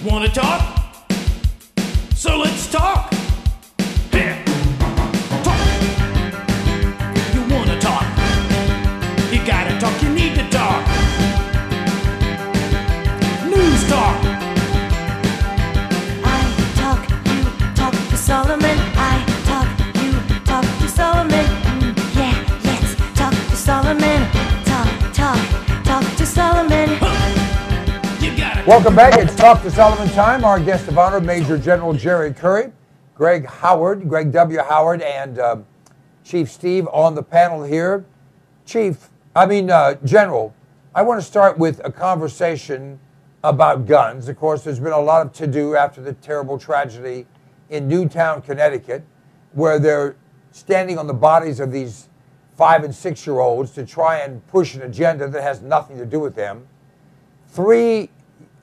Wanna talk? So let's talk. Yeah. Talk. You wanna talk? You gotta talk, you need to talk. News talk. I talk, you talk to Solomon. I talk, you talk to Solomon. Yeah, let's talk to Solomon. Talk to Solomon. You gotta Welcome back. It's Talk to Solomon time. Our guest of honor, Major General Jerry Curry, Greg W. Howard, and Chief Steve on the panel here. General, I want to start with a conversation about guns. Of course, there's been a lot of to-do after the terrible tragedy in Newtown, Connecticut, where they're standing on the bodies of these 5- and 6-year-olds to try and push an agenda that has nothing to do with them. 3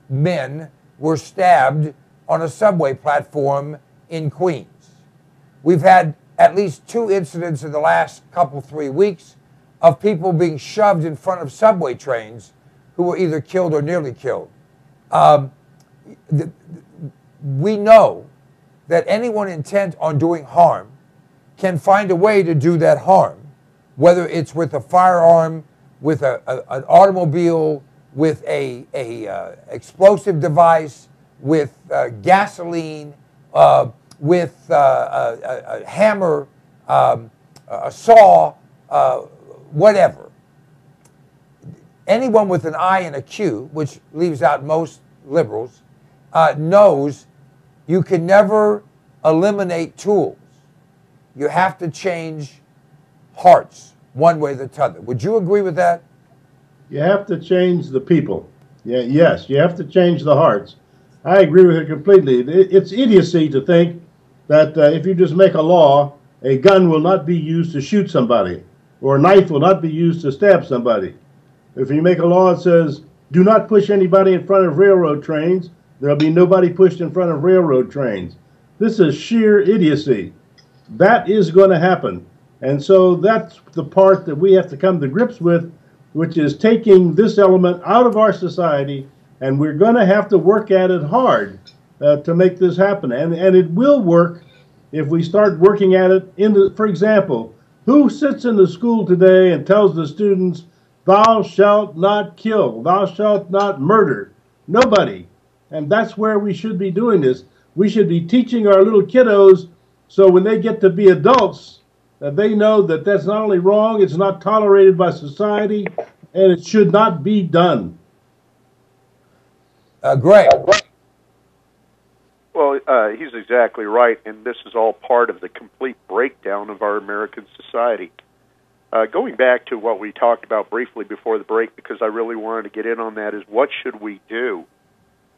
men were stabbed on a subway platform in Queens. We've had at least 2 incidents in the last 3 weeks of people being shoved in front of subway trains who were either killed or nearly killed. We know that anyone intent on doing harm can find a way to do that harm, whether it's with a firearm, with an automobile, with a explosive device, with gasoline, with a hammer, a saw, whatever. Anyone with an I and a Q, which leaves out most liberals, knows you can never eliminate tools. You have to change hearts one way or the other. Would you agree with that? You have to change the people. Yes, you have to change the hearts. I agree with her completely. It's idiocy to think that if you just make a law, a gun will not be used to shoot somebody, or a knife will not be used to stab somebody. If you make a law that says, do not push anybody in front of railroad trains, there'll be nobody pushed in front of railroad trains. This is sheer idiocy. That is going to happen. And so that's the part that we have to come to grips with, which is taking this element out of our society, and we're going to have to work at it hard to make this happen. And it will work if we start working at it. For example, who sits in the school today and tells the students, thou shalt not kill, thou shalt not murder? Nobody. And that's where we should be doing this. We should be teaching our little kiddos so when they get to be adults, they know that that's not only wrong, it's not tolerated by society, and it should not be done. Greg. Well, he's exactly right, and this is all part of the complete breakdown of our American society. Going back to what we talked about briefly before the break, because I really wanted to get in on that, is what should we do?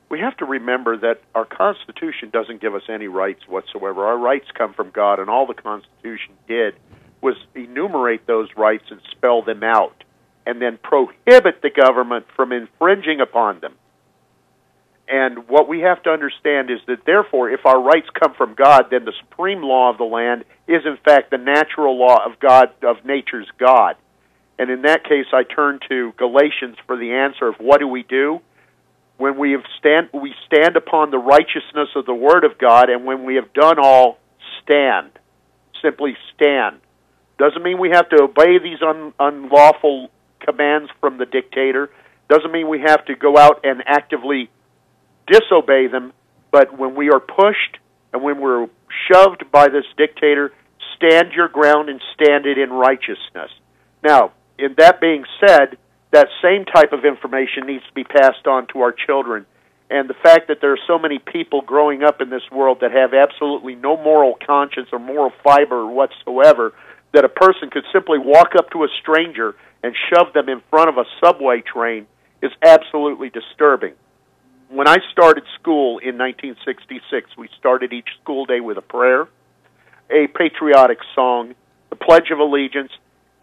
We have to remember that our Constitution doesn't give us any rights whatsoever. Our rights come from God, and all the Constitution did was enumerate those rights and spell them out, and then prohibit the government from infringing upon them. And what we have to understand is that, therefore, if our rights come from God, then the supreme law of the land is, in fact, the natural law of God, of nature's God. And in that case, I turn to Galatians for the answer of what do we do? When we stand upon the righteousness of the Word of God, and when we have done all, stand. Simply stand. Doesn't mean we have to obey these unlawful commands from the dictator. Doesn't mean we have to go out and actively disobey them. But when we are pushed and when we're shoved by this dictator, stand your ground and stand it in righteousness. Now, in that being said, that same type of information needs to be passed on to our children. And the fact that there are so many people growing up in this world that have absolutely no moral conscience or moral fiber whatsoever, that a person could simply walk up to a stranger and shove them in front of a subway train, is absolutely disturbing. When I started school in 1966, we started each school day with a prayer, a patriotic song, the Pledge of Allegiance,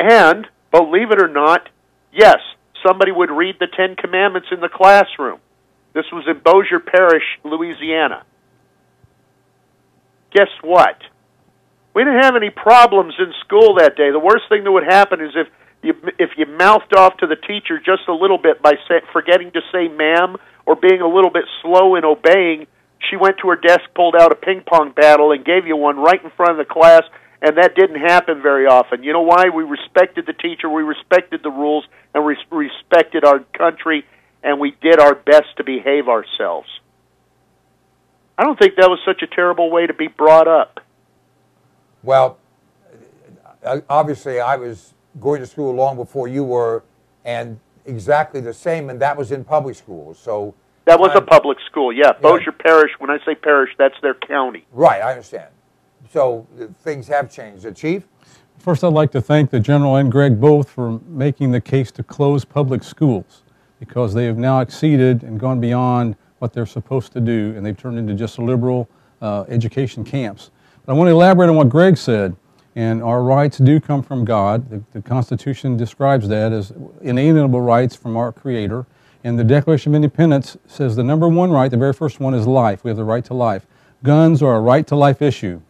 and, believe it or not, yes, somebody would read the 10 Commandments in the classroom. This was in Bossier Parish, Louisiana. Guess what? We didn't have any problems in school that day. The worst thing that would happen is if if you mouthed off to the teacher just a little bit by forgetting to say ma'am or being a little bit slow in obeying, she went to her desk, pulled out a ping pong paddle, and gave you one right in front of the class, and that didn't happen very often. You know why? We respected the teacher, we respected the rules, and we respected our country, and we did our best to behave ourselves. I don't think that was such a terrible way to be brought up. Well, obviously I was going to school long before you were, and exactly the same, and that was in public schools. So that was a public school, yeah. Bossier Parish, when I say parish, that's their county. Right, I understand. So things have changed. Chief? First, I'd like to thank the General and Greg both for making the case to close public schools, because they have now exceeded and gone beyond what they're supposed to do, and they've turned into just liberal education camps. But I want to elaborate on what Greg said. And our rights do come from God. The Constitution describes that as inalienable rights from our Creator. And the Declaration of Independence says the number one right, the very first one, is life. We have the right to life. Guns are a right to life issue.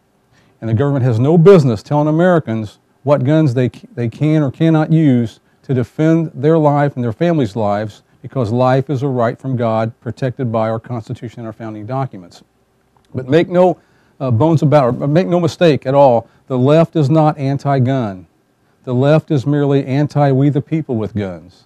And the government has no business telling Americans what guns they can or cannot use to defend their life and their families' lives, because life is a right from God protected by our Constitution and our founding documents. But make no bones about it, make no mistake at all, the left is not anti-gun. The left is merely anti-we the people with guns.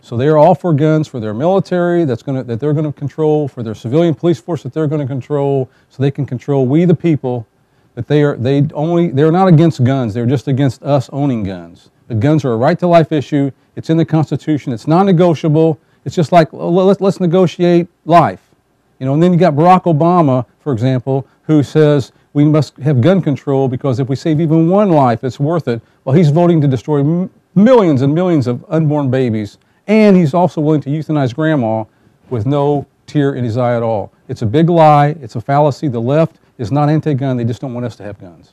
So they are all for guns for their military that they're going to control, for their civilian police force that they're going to control, so they can control we the people. But they're not against guns. They're just against us owning guns. But guns are a right to life issue. It's in the Constitution. It's non-negotiable. It's just like, let's negotiate life. You know, and then you got Barack Obama, for example, who says we must have gun control because if we save even one life, it's worth it. Well, he's voting to destroy millions and millions of unborn babies, and he's also willing to euthanize grandma with no tear in his eye at all. It's a big lie. It's a fallacy. The left is not anti-gun. They just don't want us to have guns.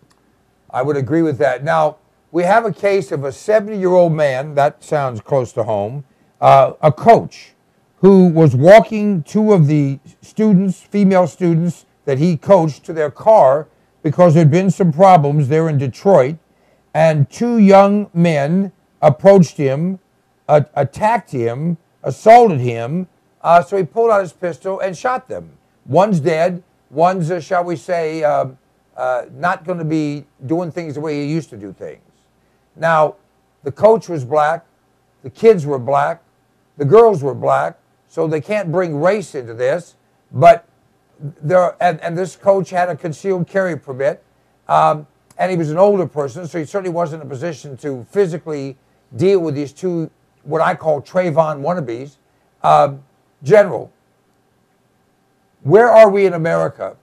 I would agree with that. Now, we have a case of a 70-year-old man, that sounds close to home, a coach who was walking two of the students, female students, that he coached to their car because there had been some problems there in Detroit, and two young men approached him, attacked him, assaulted him, so he pulled out his pistol and shot them. One's dead, one's, shall we say, not going to be doing things the way he used to do things. Now, the coach was black, the kids were black, the girls were black, so they can't bring race into this, but and this coach had a concealed carry permit, and he was an older person, so he certainly wasn't in a position to physically deal with these two, what I call Trayvon wannabes. General, where are we in America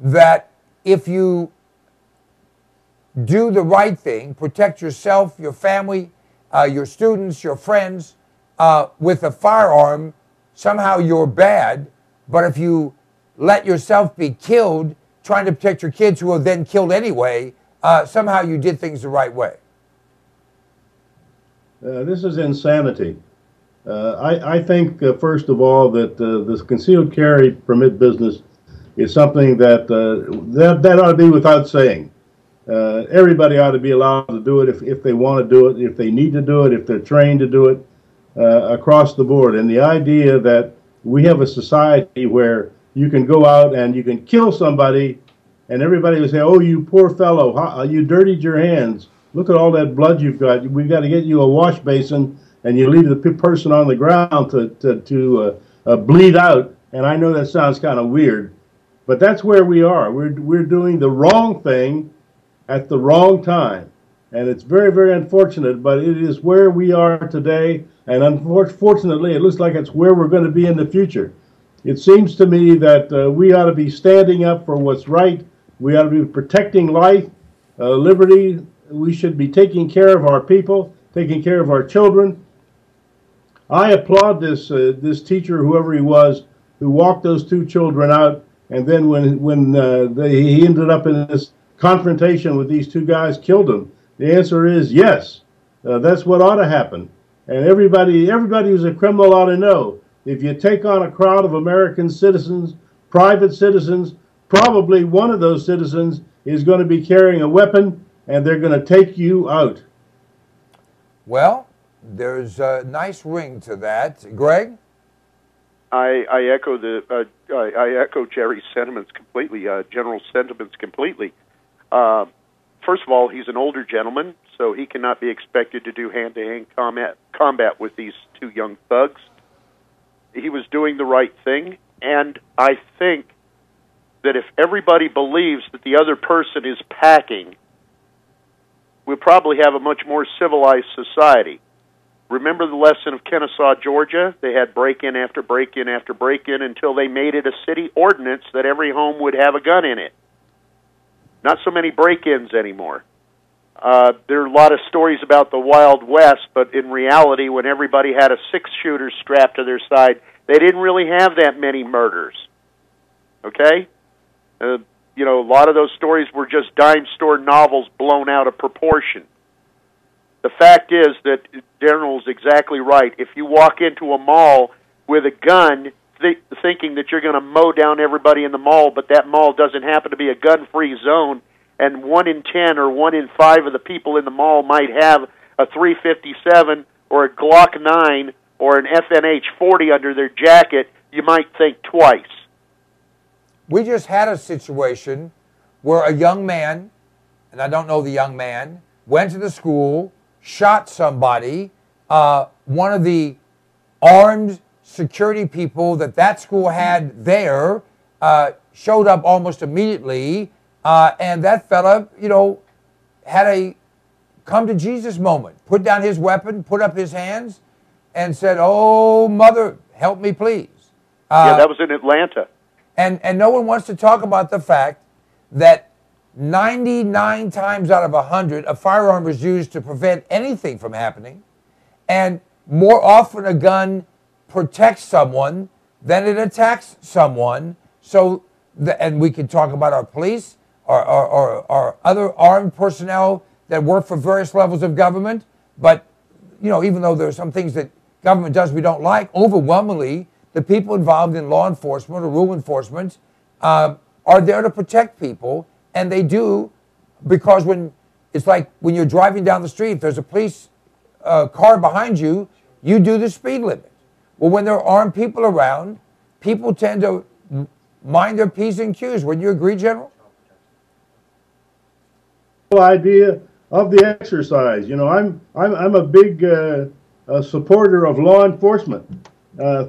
that if you do the right thing, protect yourself, your family, your students, your friends, with a firearm, somehow you're bad, but if you let yourself be killed trying to protect your kids who are then killed anyway, somehow you did things the right way? This is insanity. I think, first of all, that this concealed carry permit business is something that ought to be without saying. Everybody ought to be allowed to do it if they want to do it, if they need to do it, if they're trained to do it, across the board. And the idea that we have a society where you can go out and you can kill somebody and everybody will say, oh, you poor fellow, you dirtied your hands. Look at all that blood you've got. We've got to get you a wash basin, and you leave the person on the ground to bleed out. And I know that sounds kind of weird, but that's where we are. We're doing the wrong thing at the wrong time. And it's very, very unfortunate, but it is where we are today. And unfortunately, it looks like it's where we're going to be in the future. It seems to me that we ought to be standing up for what's right. We ought to be protecting life, liberty. We should be taking care of our people, taking care of our children. I applaud this teacher, whoever he was, who walked those two children out. And then when he ended up in this confrontation with these two guys, killed them. The answer is yes. That's what ought to happen. And everybody who's a criminal ought to know, if you take on a crowd of American citizens, private citizens, probably one of those citizens is going to be carrying a weapon, and they're going to take you out. Well, there's a nice ring to that. Greg? I echo Jerry's sentiments completely, general sentiments completely. First of all, he's an older gentleman, so he cannot be expected to do hand-to-hand combat with these two young thugs. He was doing the right thing, and I think that if everybody believes that the other person is packing, we'll probably have a much more civilized society. Remember the lesson of Kennesaw, Georgia? They had break-in after break-in after break-in until they made it a city ordinance that every home would have a gun in it. Not so many break-ins anymore. There are a lot of stories about the Wild West, but in reality, when everybody had a six-shooter strapped to their side, they didn't really have that many murders. Okay? You know, a lot of those stories were just dime store novels blown out of proportion. The fact is that General's exactly right. If you walk into a mall with a gun, thinking that you're going to mow down everybody in the mall, but that mall doesn't happen to be a gun-free zone, and 1 in 10 or 1 in 5 of the people in the mall might have a .357 or a Glock 9 or an FNH 40 under their jacket, you might think twice. We just had a situation where a young man, and I don't know the young man, went to the school, shot somebody. One of the armed security people that school had there showed up almost immediately, and that fella, you know, had a come to Jesus moment, put down his weapon, put up his hands, and said, "Oh, mother, help me, please." Yeah, that was in Atlanta. And no one wants to talk about the fact that 99 times out of 100, a firearm is used to prevent anything from happening, and more often a gun protects someone than it attacks someone. So, and we can talk about our police, our other armed personnel that work for various levels of government. But, you know, even though there are some things that government does we don't like, overwhelmingly, the people involved in law enforcement or rule enforcement are there to protect people, and they do, because when it's like when you're driving down the street, if there's a police car behind you, you do the speed limit. Well, when there are armed people around, people tend to mind their P's and Q's. Wouldn't you agree, General? The idea of the exercise. You know, I'm a big supporter of law enforcement.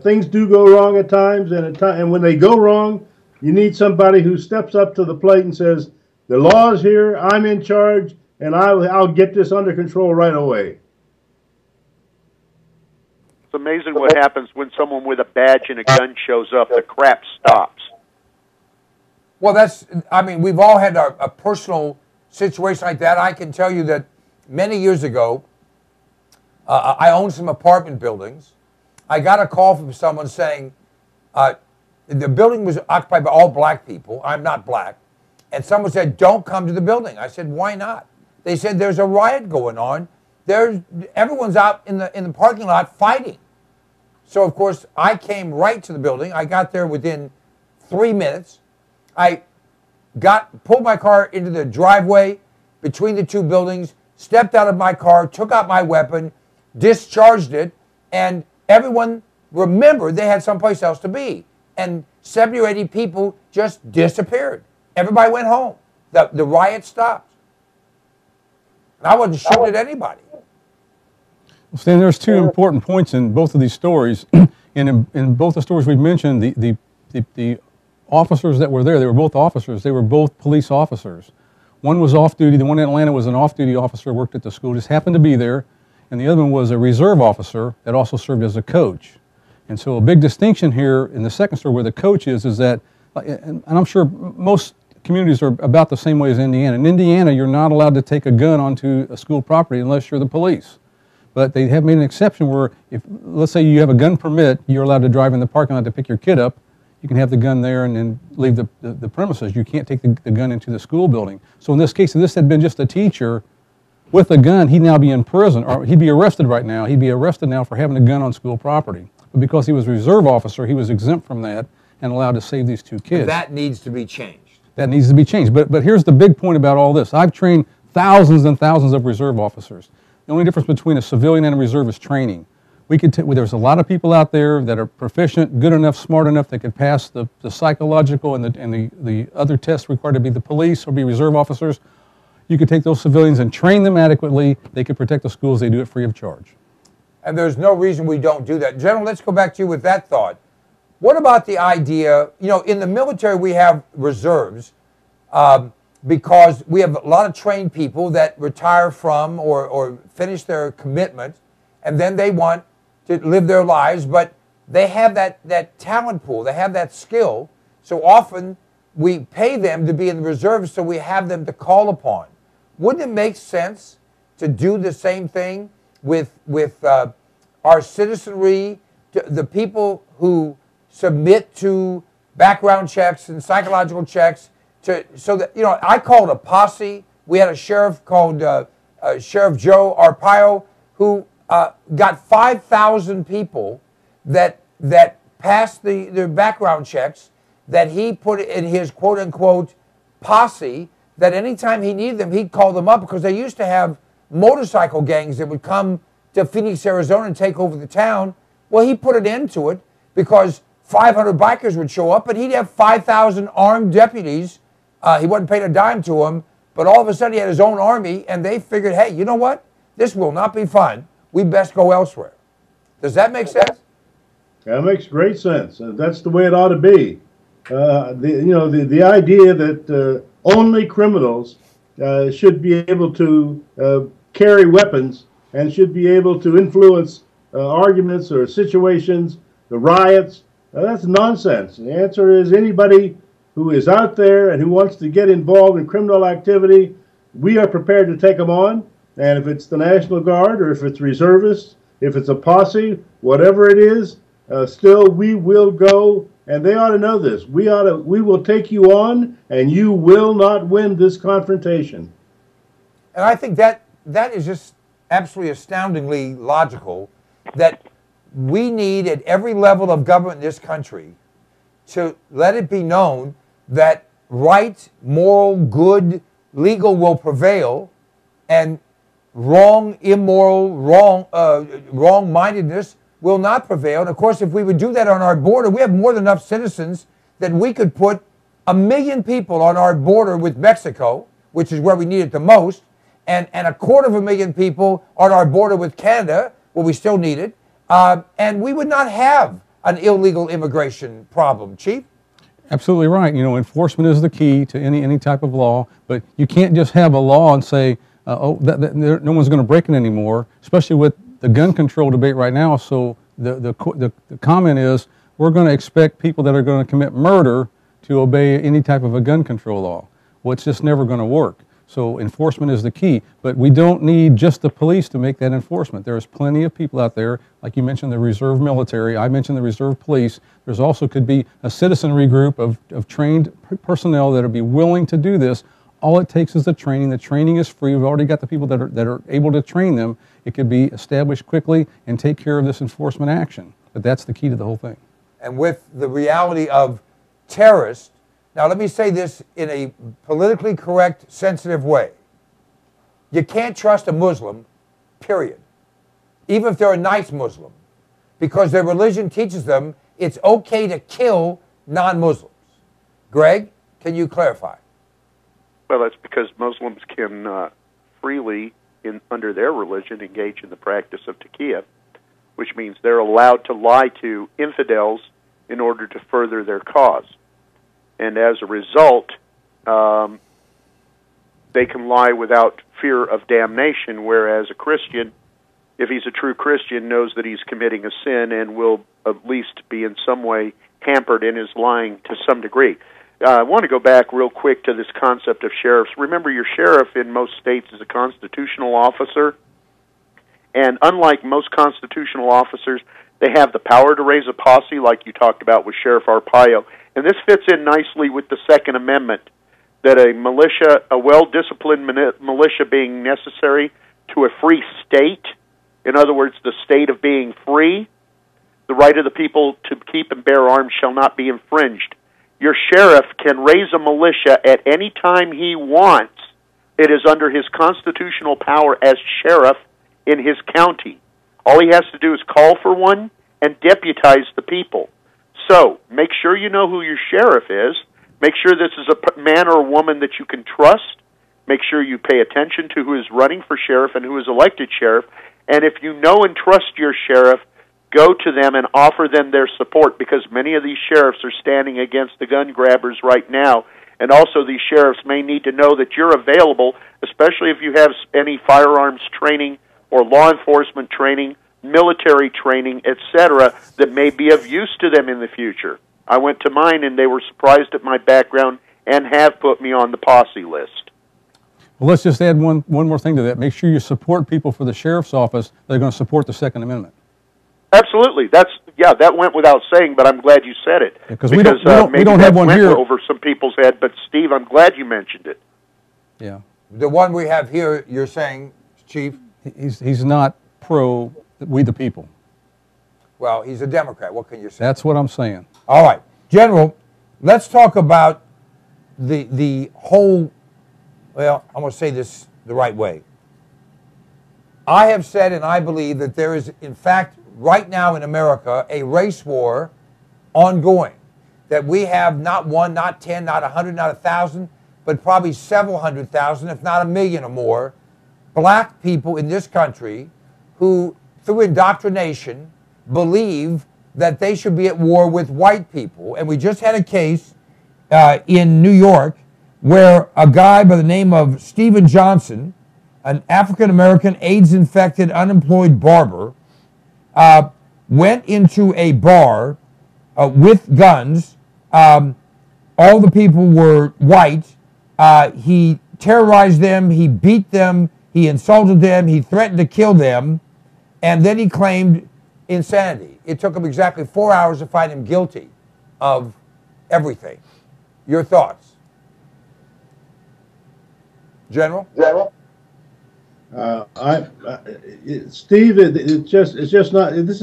Things do go wrong at times, and when they go wrong, you need somebody who steps up to the plate and says, "The law is here. I'm in charge, and I'll get this under control right away." It's amazing what happens when someone with a badge and a gun shows up. The crap stops. Well, I mean, we've all had a personal situation like that. I can tell you that many years ago, I owned some apartment buildings. I got a call from someone saying the building was occupied by all black people. I'm not black. And someone said, "Don't come to the building." I said, "Why not?" They said, "There's a riot going on. Everyone's out in the parking lot fighting." So, of course, I came right to the building. I got there within 3 minutes. I pulled my car into the driveway between the two buildings, stepped out of my car, took out my weapon, discharged it, and everyone remembered they had someplace else to be. And 70 or 80 people just disappeared. Everybody went home. The riot stopped. And I wasn't shooting at anybody. Stan, there's two important points in both of these stories. And in both the stories we've mentioned, the officers that were there, they were both officers. They were both police officers. One was off duty. The one in Atlanta was an off-duty officer, worked at the school, just happened to be there. And the other one was a reserve officer that also served as a coach. And so a big distinction here in the second story where the coach is that, and I'm sure most communities are about the same way as Indiana. In Indiana, you're not allowed to take a gun onto a school property unless you're the police. But they have made an exception where if, let's say you have a gun permit, you're allowed to drive in the parking lot to pick your kid up. You can have the gun there and then leave the premises. You can't take the gun into the school building. So in this case, if this had been just a teacher with a gun, he'd now be in prison, or he'd be arrested right now. He'd be arrested now for having a gun on school property. But because he was a reserve officer, he was exempt from that and allowed to save these two kids. And that needs to be changed. That needs to be changed. But here's the big point about all this. I've trained thousands and thousands of reserve officers. The only difference between a civilian and a reserve is training. There's a lot of people out there that are proficient, good enough, smart enough that could pass the psychological and the other tests required to be the police or be reserve officers. You could take those civilians and train them adequately. They could protect the schools. They do it free of charge. And there's no reason we don't do that. General, let's go back to you with that thought. What about the idea, in the military we have reserves because we have a lot of trained people that retire from or finish their commitment, and then they want to live their lives, but they have that talent pool, they have that skill, so often we pay them to be in the reserves so we have them to call upon. Wouldn't it make sense to do the same thing with our citizenry, the people who submit to background checks and psychological checks, so that, I called a posse. We had a sheriff called Sheriff Joe Arpaio who got 5,000 people that passed their background checks, that he put in his quote-unquote posse, that anytime he needed them, he'd call them up, because they used to have motorcycle gangs that would come to Phoenix, Arizona and take over the town. Well, he put an end to it because 500 bikers would show up, and he'd have 5,000 armed deputies. He wasn't paying a dime to them, but all of a sudden he had his own army, and they figured, hey, you know what? This will not be fun. We best go elsewhere. Does that make sense? That makes great sense. That's the way it ought to be. The idea that only criminals should be able to carry weapons and should be able to influence arguments or situations, the riots, that's nonsense. The answer is anybody who is out there and who wants to get involved in criminal activity, we are prepared to take them on. And if it's the National Guard or if it's reservists, if it's a posse, whatever it is, still we will go. And they ought to know this. We will take you on, and you will not win this confrontation. And I think that is just absolutely astoundingly logical, that we need at every level of government in this country to let it be known that right, moral, good, legal will prevail, and wrong, immoral, wrong-mindedness will not prevail. And of course, if we would do that on our border, we have more than enough citizens that we could put 1 million people on our border with Mexico, which is where we need it the most, and 250,000 people on our border with Canada, where we still need it, and we would not have an illegal immigration problem. Chief? Absolutely right. Enforcement is the key to any type of law, but you can't just have a law and say, no one's going to break it anymore, especially with the gun control debate right now. So the comment is, we're going to expect people that are going to commit murder to obey any type of a gun control law. Well, it's just never going to work. So enforcement is the key, but we don't need just the police to make that enforcement. There's plenty of people out there, like you mentioned, the reserve military. I mentioned the reserve police. There's also could be a citizenry group of trained personnel that would be willing to do this. All it takes is the training. The training is free. We've already got the people that are able to train them. It could be established quickly and take care of this enforcement action. But that's the key to the whole thing. And with the reality of terrorists, now let me say this in a politically correct, sensitive way. You can't trust a Muslim, period. Even if they're a nice Muslim, because their religion teaches them it's okay to kill non-Muslims. Greg, can you clarify? Well, that's because Muslims can freely, under their religion, engage in the practice of taqiyya, which means they're allowed to lie to infidels in order to further their cause. And as a result, they can lie without fear of damnation, whereas a Christian, if he's a true Christian, knows that he's committing a sin and will at least be in some way hampered in his lying to some degree. I want to go back real quick to this concept of sheriffs. Remember, your sheriff in most states is a constitutional officer, and unlike most constitutional officers, they have the power to raise a posse, like you talked about with Sheriff Arpaio. And this fits in nicely with the Second Amendment, that a militia, a well-disciplined militia being necessary to a free state, in other words, the state of being free, the right of the people to keep and bear arms shall not be infringed. Your sheriff can raise a militia at any time he wants. It is under his constitutional power as sheriff in his county. All he has to do is call for one and deputize the people. So make sure you know who your sheriff is. Make sure this is a man or a woman that you can trust. Make sure you pay attention to who is running for sheriff and who is elected sheriff. And if you know and trust your sheriff, go to them and offer them their support, because many of these sheriffs are standing against the gun grabbers right now. And also these sheriffs may need to know that you're available, especially if you have any firearms training or law enforcement training, military training, etc., that may be of use to them in the future. I went to mine, and they were surprised at my background and have put me on the posse list. Well, let's just add one more thing to that. Make sure you support people for the sheriff's office that are going to support the Second Amendment. Absolutely. That went without saying, but I'm glad you said it. Because we don't have one here. Over some people's head, but Steve, I'm glad you mentioned it. Yeah. The one we have here, you're saying, Chief? He's not pro we the people. Well, he's a Democrat. What can you say? That's what I'm saying. All right. General, let's talk about the whole, well, I'm going to say this the right way. I have said, and I believe, that there is, in fact, right now in America, a race war ongoing. That we have not one, not 10, not 100, not 1,000, but probably several 100,000, if not 1 million or more, black people in this country who, through indoctrination, believe that they should be at war with white people. And we just had a case in New York where a guy by the name of Stephen Johnson, an African-American, AIDS-infected, unemployed barber, went into a bar with guns. All the people were white. He terrorized them. He beat them. He insulted them. He threatened to kill them. And then he claimed insanity. It took him exactly 4 hours to find him guilty of everything. Your thoughts? General? Steve, it's just not. This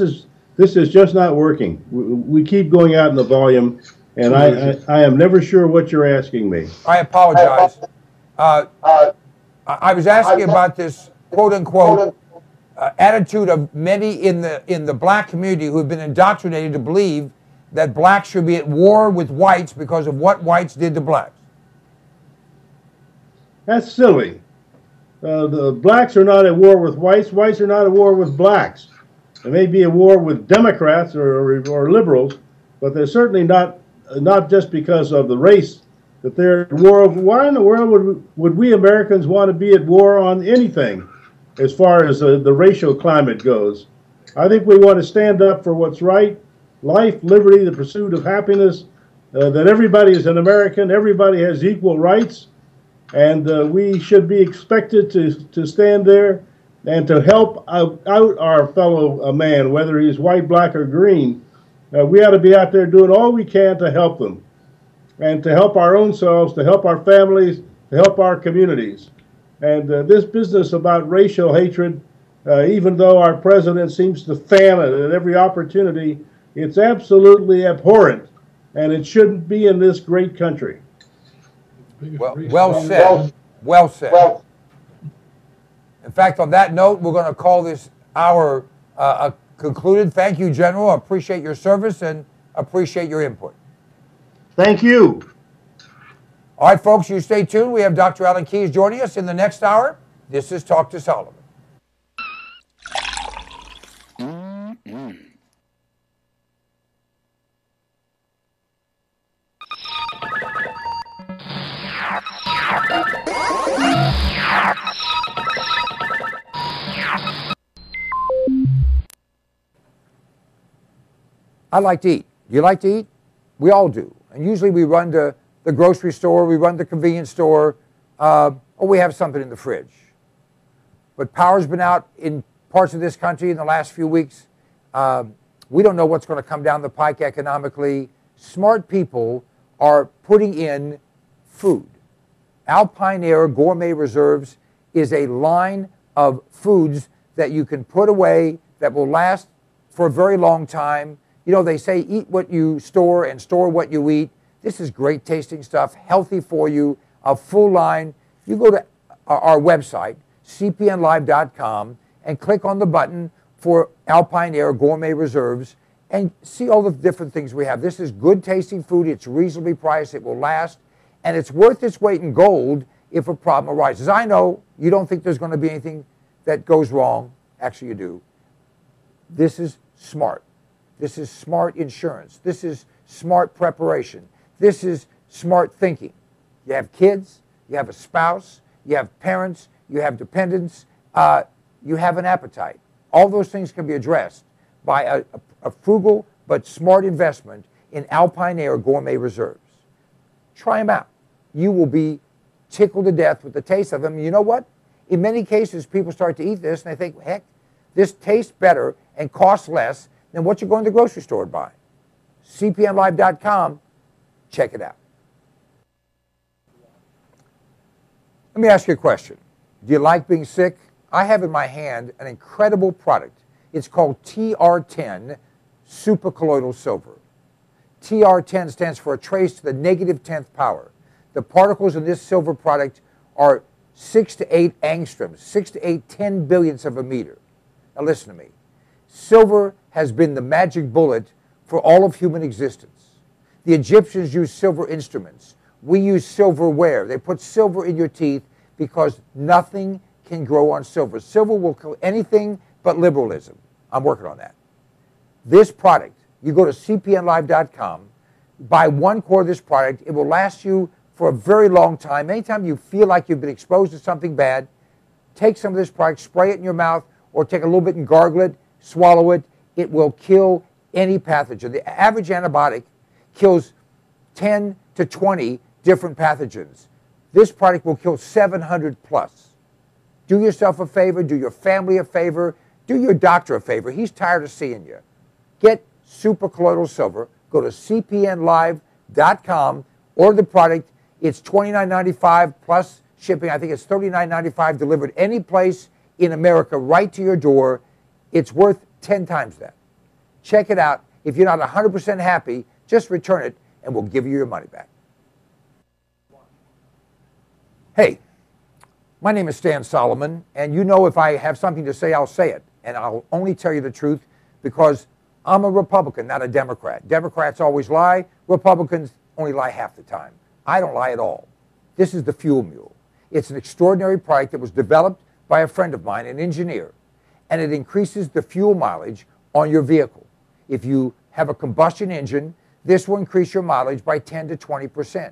is just not working. We keep going out in the volume, and I am never sure what you're asking me. I apologize. I was asking about this quote unquote attitude of many in the black community who have been indoctrinated to believe that blacks should be at war with whites because of what whites did to blacks. That's silly. The blacks are not at war with whites. Whites are not at war with blacks. They may be at war with Democrats or liberals, but they're certainly not just because of the race that they're at war. Why in the world would we Americans want to be at war on anything as far as the racial climate goes? I think we want to stand up for what's right, life, liberty, the pursuit of happiness, that everybody is an American, everybody has equal rights, and we should be expected to stand there and to help out our fellow man, whether he's white, black, or green. We ought to be out there doing all we can to help them and to help our own selves, to help our families, to help our communities. And this business about racial hatred, even though our president seems to fan it at every opportunity, it's absolutely abhorrent, and it shouldn't be in this great country. Well said. Well said. In fact, on that note, we're going to call this hour concluded. Thank you, General. I appreciate your service and appreciate your input. Thank you. All right, folks, you stay tuned. We have Dr. Alan Keyes joining us in the next hour. This is Talk to Solomon. I like to eat. You like to eat? We all do. And usually we run to the grocery store, we run to the convenience store, or we have something in the fridge. But power's been out in parts of this country in the last few weeks. We don't know what's going to come down the pike economically. Smart people are putting in food. Alpine Air Gourmet Reserves is a line of foods that you can put away that will last for a very long time. You know, they say eat what you store and store what you eat. This is great tasting stuff, healthy for you, a full line. You go to our website, cpnlive.com, and click on the button for Alpine Air Gourmet Reserves and see all the different things we have. This is good tasting food. It's reasonably priced. It will last. And it's worth its weight in gold if a problem arises. I know you don't think there's going to be anything that goes wrong. Actually, you do. This is smart. This is smart insurance. This is smart preparation. This is smart thinking. You have kids, you have a spouse, you have parents, you have dependents, you have an appetite. All those things can be addressed by a frugal but smart investment in Alpine Air Gourmet Reserves. Try them out. You will be tickled to death with the taste of them. You know what? In many cases, people start to eat this and they think, heck, this tastes better and costs less than what you're going to the grocery store to buy. CPNLive.com, check it out. Let me ask you a question. Do you like being sick? I have in my hand an incredible product. It's called TR10 Supercolloidal Silver. TR10 stands for a trace to the negative 10th power. The particles in this silver product are 6 to 8 angstroms, 6 to 8 10 billionths of a meter. Now listen to me. Silver has been the magic bullet for all of human existence. The Egyptians used silver instruments. We use silverware. They put silver in your teeth because nothing can grow on silver. Silver will kill anything but liberalism. I'm working on that. This product, you go to cpnlive.com, buy 1 quart of this product. It will last you for a very long time. Anytime you feel like you've been exposed to something bad, take some of this product, spray it in your mouth, or take a little bit and gargle it, swallow it. It will kill any pathogen. The average antibiotic kills 10 to 20 different pathogens. This product will kill 700 plus. Do yourself a favor, do your family a favor, do your doctor a favor. He's tired of seeing you. Get Supercolloidal Silver. Go to cpnlive.com, order the product. It's $29.95 plus shipping. I think it's $39.95 delivered any place in America right to your door. It's worth 10 times that. Check it out. If you're not 100% happy, just return it and we'll give you your money back. Hey, my name is Stan Solomon, and you know if I have something to say, I'll say it. And I'll only tell you the truth because I'm a Republican, not a Democrat. Democrats always lie. Republicans only lie half the time. I don't lie at all. This is the Fuel Mule. It's an extraordinary product that was developed by a friend of mine, an engineer, and it increases the fuel mileage on your vehicle. If you have a combustion engine, this will increase your mileage by 10 to 20%.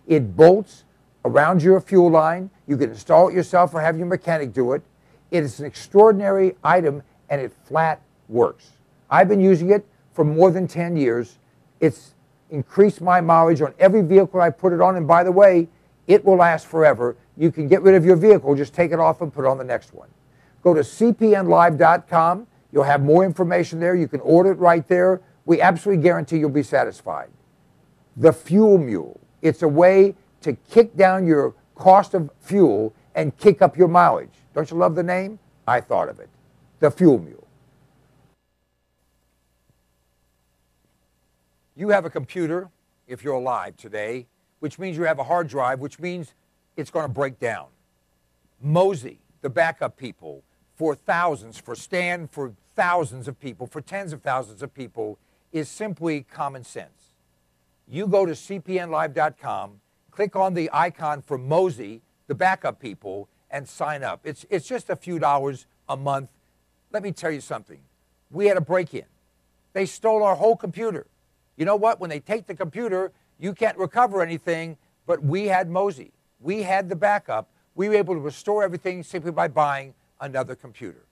It bolts around your fuel line. You can install it yourself or have your mechanic do it. It is an extraordinary item and it flat works. I've been using it for more than 10 years. It's increased my mileage on every vehicle I put it on, and by the way, it will last forever. You can get rid of your vehicle, just take it off and put it on the next one. Go to cpnlive.com. You'll have more information there. You can order it right there. We absolutely guarantee you'll be satisfied. The Fuel Mule. It's a way to kick down your cost of fuel and kick up your mileage. Don't you love the name? I thought of it. The Fuel Mule. You have a computer, if you're alive today, which means you have a hard drive, which means it's going to break down. Mosey, the backup people, for thousands, for Stan, for thousands of people, for tens of thousands of people, is simply common sense. You go to cpnlive.com, click on the icon for Mosey, the backup people, and sign up. It's just a few dollars a month. Let me tell you something. We had a break-in. They stole our whole computer. You know what? When they take the computer, you can't recover anything, but we had Mosey. We had the backup. We were able to restore everything simply by buying another computer.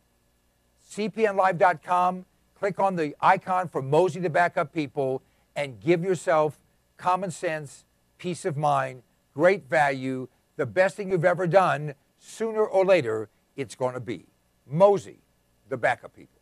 cpnlive.com, click on the icon for Mosey, the backup people, and give yourself common sense, peace of mind, great value, the best thing you've ever done. Sooner or later, it's going to be Mosey, the backup people.